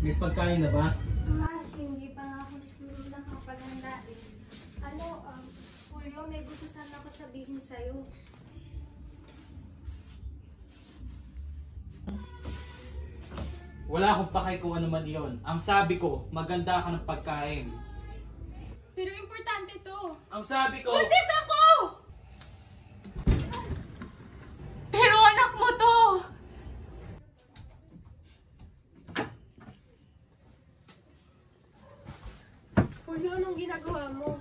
May pagkain na ba? Hindi pa nga ako nakapaghanda eh. Julio, may gusto sana ako sabihin sa'yo. Wala akong pakay kung ano man iyon. Ang sabi ko, maganda ka ng pagkain. Pero importante to. Ang sabi ko... Buntis ako! Pero anak mo to! Julio, anong ginagawa mo?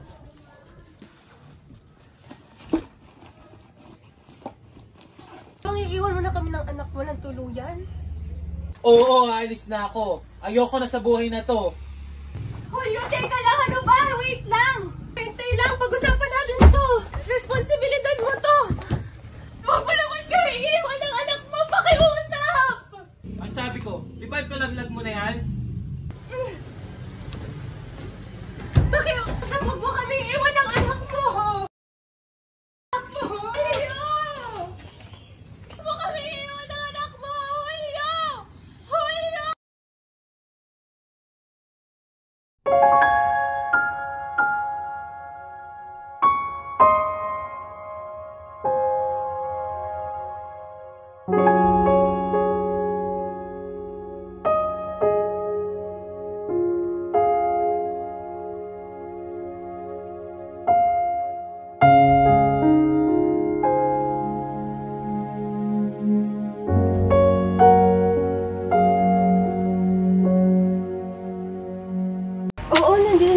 Iiwan mo na kami ng anak mo ng tuluyan? Oo, aalis na ako. Ayoko na sa buhay na to. Julio, teka lang, ano ba? Wait lang! Hintay lang, pag-usapan natin to! Responsibilidad mo to! Huwag mo naman kami iiwan ng anak mo! Pakiusap! Ang sabi ko, di ba ipalaglag mo na yan? Pakiusap, huwag mo kami iiwan ng anak mo! Julio! Huwag mo kami iiwan ng anak mo! Julio! Julio!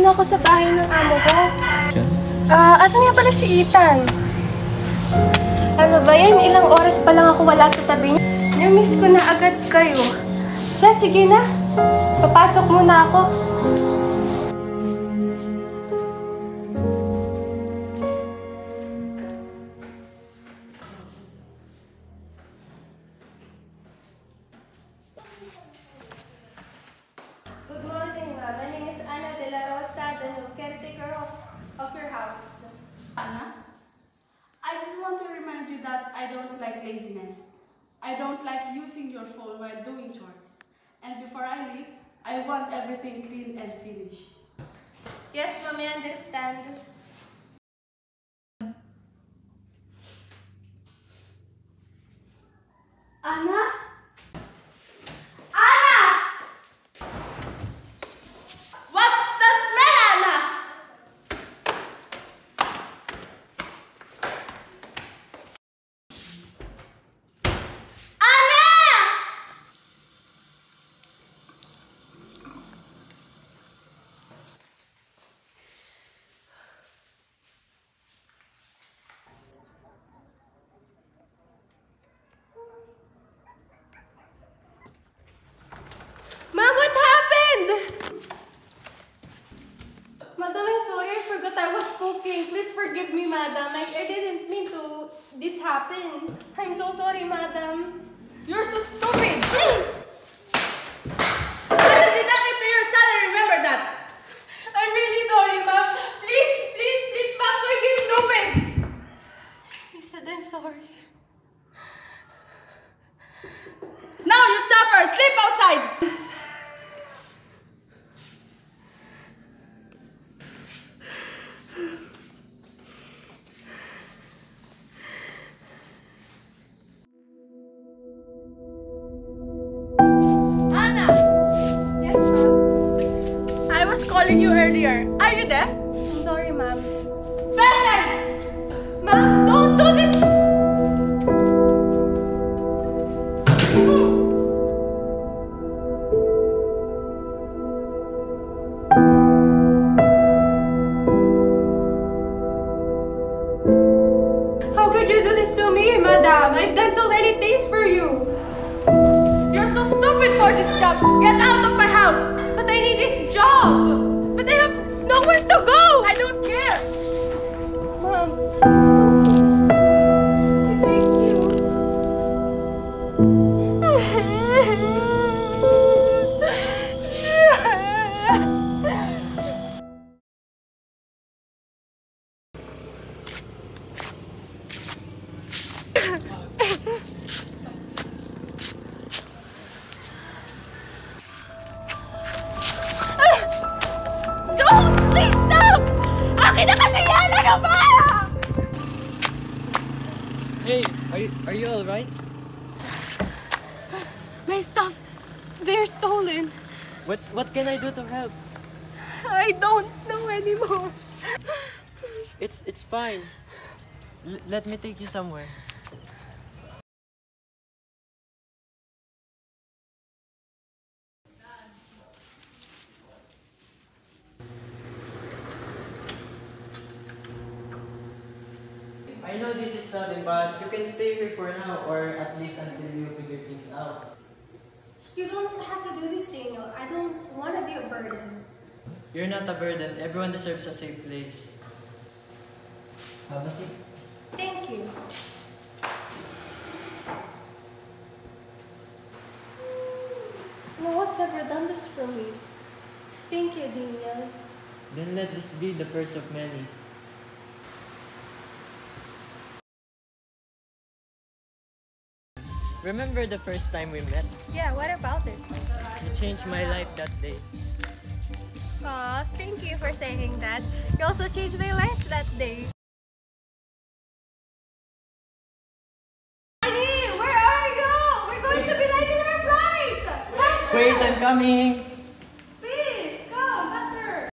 Ako sa bahay ng amo ko. Asan nga pala si Ethan? Ano ba yan? Ilang oras pa lang ako wala sa tabi niya. Na-miss ko na agad kayo. Siya, sige na. Papasok muna ako. Good morning, ma'am. My name is Ana de la Rosa, the new caretaker of your house. Anna, I just want to remind you that I don't like laziness. I don't like using your phone while doing chores. And before I leave, I want everything clean and finished. Yes, ma'am, I understand. Ana? Ma'am, what happened? Madam, I'm sorry. I forgot I was cooking. Please forgive me, madam. I didn't mean to this happen. I'm so sorry, madam. You're so stupid! I will deduct it to your salary, remember that! I'm really sorry, ma'am. Please, ma'am, forgive stupid! I said I'm sorry. Now you suffer! Sleep outside! Calling you earlier. Are you deaf? I'm sorry, ma'am. Listen! Ma'am, don't do this! How could you do this to me, madam? I've done so many things for you. You're so stupid for this job. Get out of my house. But I need this job. But I have nowhere to go! I don't care! Mom, please don't. I beg you. Ano ba? Hey, are you alright? My stuff, they're stolen. What can I do to help? I don't know anymore. It's fine. Let me take you somewhere. I know this is sudden, but you can stay here for now, or at least until you figure things out. You don't have to do this, Daniel. I don't want to be a burden. You're not a burden. Everyone deserves a safe place. Have a seat. Thank you. No one's ever done this for me. Thank you, Daniel. Then let this be the first of many. Remember the first time we met? Yeah, what about it? You changed my life that day. Aw, thank you for saying that. You also changed my life that day. Honey, where are you? We're going to be late in our flight! Faster! Wait, I'm coming! Please, come, faster!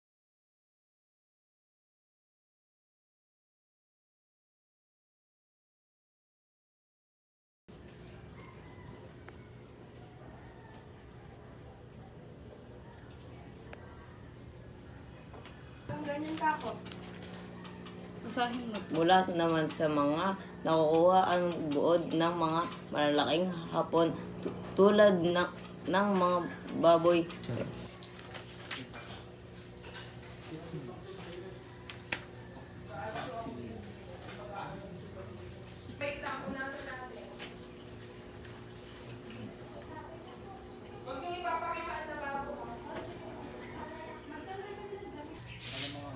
Ang ganyan pa ako. Mula naman sa mga nakukuha ang buod ng mga malalaking hapon tulad ng mga baboy.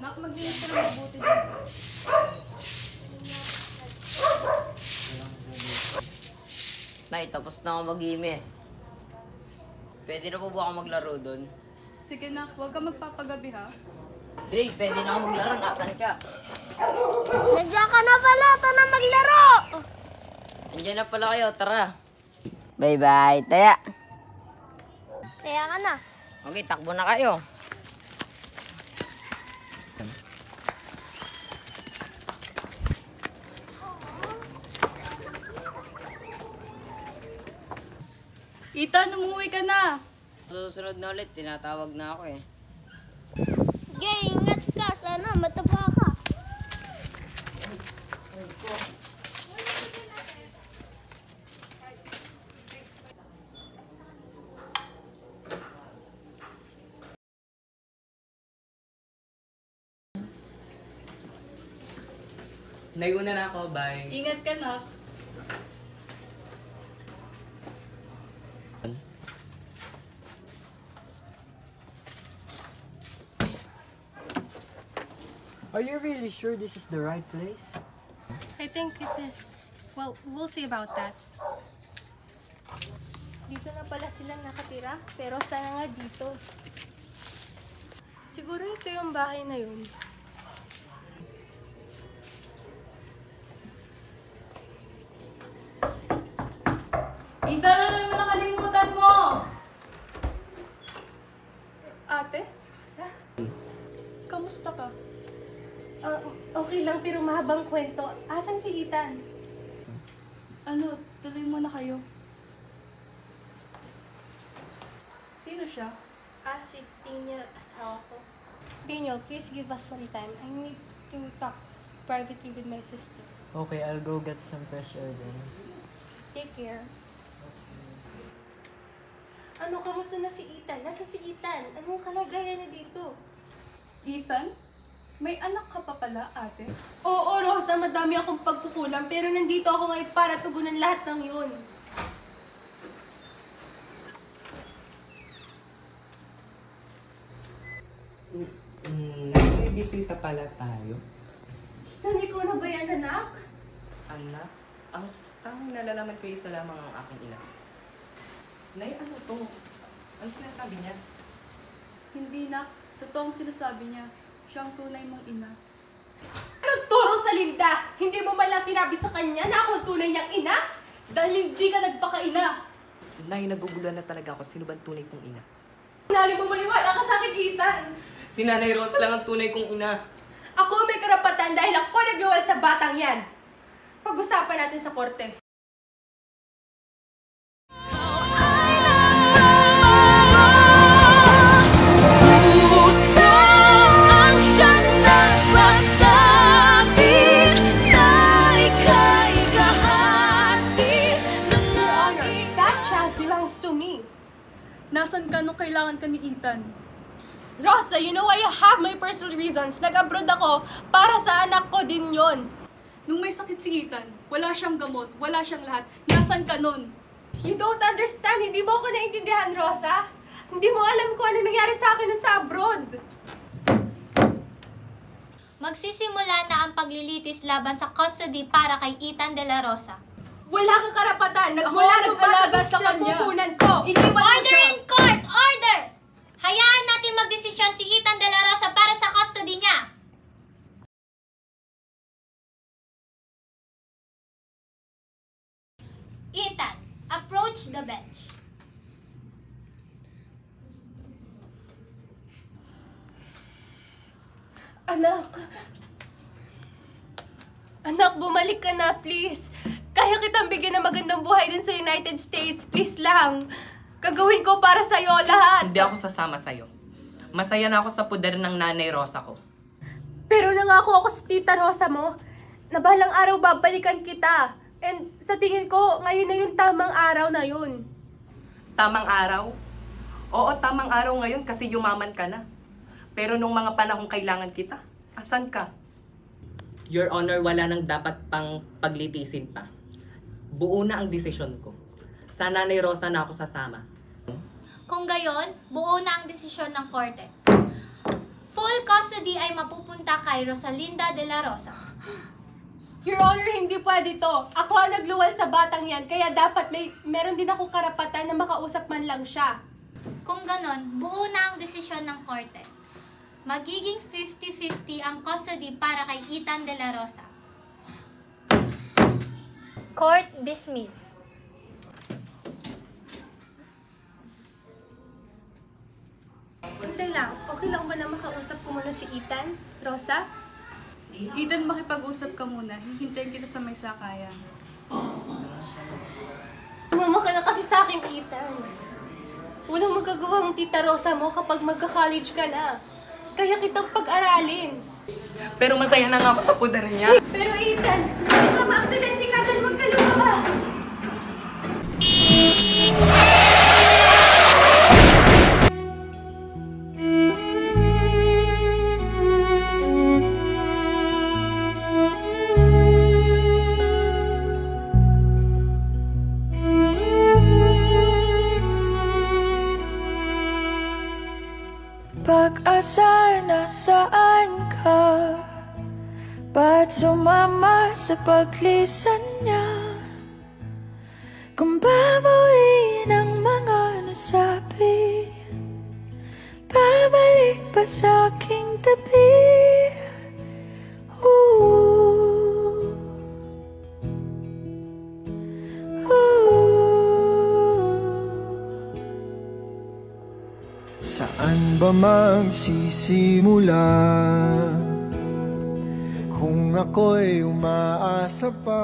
Nak, mag-inis ka lang mabuti dito. Nay, tapos na ako mag-imes. Pwede na po ba ako maglaro doon? Sige na, huwag ka magpapagabi ha. Dre, pwede na ako maglaro. Nasaan ka? Nandiyan ka na pala! Ito na maglaro! Andiyan na pala kayo. Tara. Bye-bye. Taya. Kaya ka na. Okay, takbo na kayo. Ethan, umuwi ka na! Susunod na ulit. Tinatawag na ako eh. Gay, ingat ka. Sana mataba ka. Naiuna na ako, bye. Ingat ka na. Are you really sure this is the right place? I think it is. Well, we'll see about that. Dito na pala silang nakatira, pero sana nga dito. Siguro ito yung bahay na yun. Ethan, ano naman nakalimutan mo? Ate? Sa? Kamusta ka? Okay lang, pero mahabang kwento. Asan si Ethan? Ano, tuloy mo na kayo. Sino siya? Si Daniel, asawa ko. Daniel, please give us some time. I need to talk privately with my sister. Okay, I'll go get some fresh air then. Take care. Ano, kamusta na si Ethan? Nasa si Ethan? Anong kalagayan niya dito? Ethan? May anak ka pa pala, ate? Oo, Rosa, madami akong pagkukulang, pero nandito ako ngayon para tugunan lahat ng yun. May bisita pala tayo. Hindi ko na ba yan, anak? Anak, ang tanging nalalaman ko isa lamang ang aking ina. Nay, ano to? Ano sinasabi niya? Hindi na. Totoo ang sinasabi niya. Siya ang tunay mong ina. Ano to? Rosalinda, hindi mo man lang sinabi sa kanya na ako ang tunay niyang ina? Dahil hindi ka nagpakaina. Nay, naguguluhan na talaga ako. Sino ba ang tunay kong ina? Sinali mo maniwala ka sa akin, Ethan. Si Nanay Rosa lang ang tunay kong ina. Ako may karapatan dahil ako nagluwal sa batang yan. Pag-usapan natin sa korte. Nasaan ka nung kailangan ka ni Ethan? Rosa, you know I have my personal reasons. Nag-abroad ako para sa anak ko din yon. Nung may sakit si Ethan, wala siyang gamot, wala siyang lahat. Nasaan ka nun? You don't understand. Hindi mo ako naintindihan, Rosa. Hindi mo alam kung ano nangyari sa akin nun sa abroad. Magsisimula na ang paglilitis laban sa custody para kay Ethan de la Rosa. Wala kang karapatan. Ako Nagmula ng nag-alaga bata sa sa kanya. pupunan ko. Iniwan mo Order siya. in court! Order! Hayaan natin magdesisyon si Ethan de la Rosa para sa custody niya. Ethan, approach the bench. Anak. Anak, bumalik ka na, please. Kaya kitang bigyan ng magandang buhay din sa United States. Please lang. Gagawin ko para sa'yo lahat. Hindi ako sasama sa'yo. Masaya na ako sa puder ng Nanay Rosa ko. Pero nangako ako sa tita Rosa mo na balang araw babalikan kita. And sa tingin ko, ngayon na yung tamang araw na yun. Tamang araw? Oo, tamang araw ngayon kasi yumaman ka na. Pero nung mga panahong kailangan kita, asan ka? Your Honor, wala nang dapat pang paglitisin pa. Buo na ang desisyon ko. Sa Nanay Rosa na ako sasama. Kung gayon, buo na ang desisyon ng korte. Full custody ay mapupunta kay Rosalinda de la Rosa. Your Honor, hindi pwede to. Ako ang nagluwal sa batang yan, kaya dapat meron din akong karapatan na makausap man lang siya. Kung ganon, buo na ang desisyon ng korte. Magiging 50-50 ang custody para kay Ethan de la Rosa. Court dismissed. Hintay lang, okay lang ba na makausap ko muna si Ethan? Rosa? Ethan, makipag-usap ka muna. Hihintayin kita sa may sakayan. Mama ka na kasi sa akin, Ethan. Walang magagawa ng tita Rosa mo kapag magka-college ka na. Kaya kitang pag-aralin. Pero masaya na nga ako sa puder niya. Pero Ethan, kung ka ma-aksidente ka dyan, huwag ka lumabas. Pag-asa nasaan ka? Ba't sumama sa paglisan niya? Kung babawiin ang mga nasabi, babalik pa sa aking tabi. Saan ba magsisimula kung ako'y umaasa pa?